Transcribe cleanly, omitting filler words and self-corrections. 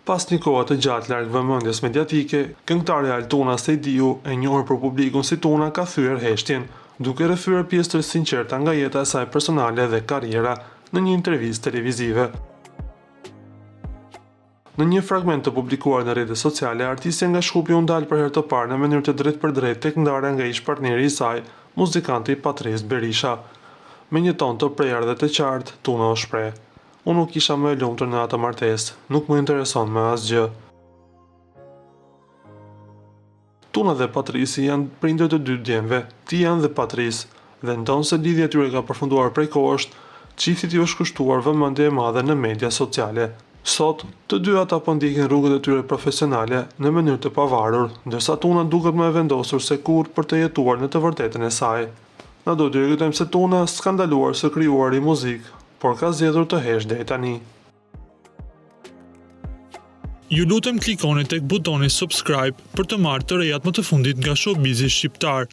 Pas një kohë të gjatë larg vëmendjes mediatike, këngëtarja Altuna Sejdiu, e njohur për publikun si Tuna, ka thyer heshtjen, duke rrëfyer pjesë të sinqerta nga jeta e saj personale dhe karriera në një intervistë televizive. Në një fragment të publikuar në rrjetet sociale, artistja nga Shkupi u ndal për herë të parë në mënyrë të drejtë për drejtë tek ndarja nga ish-partneri i saj, muzikanti Patrice Berisha. Me një ton të prerë dhe të qartë, Tuna u shpreh: "Unë nuk isha më e lumtur në atë martesë, nuk më intereson më asgjë." Tuna dhe Patrici janë prindër të dy djemve, Tian dhe Patrice, dhe ndonë se lidhja e tyre ka përfunduar prej kohësh, çiftit i është kushtuar vëmendje e madhe në media sociale. Sot, të dy ata po ndjekin rrugët e tyre profesionale në mënyrë të pavarur, ndërsa Tuna duket më e vendosur se kurrë për të jetuar në të vërtetën e saj. Na do të rikujtojmë se Tuna s'ka ndaluar së krijuari muzikë, por ka zgjedhur të heshtë deri tani. Ju lutem klikoni tek butoni subscribe për të marrë të rejat më të fundit nga showbizi shqiptar.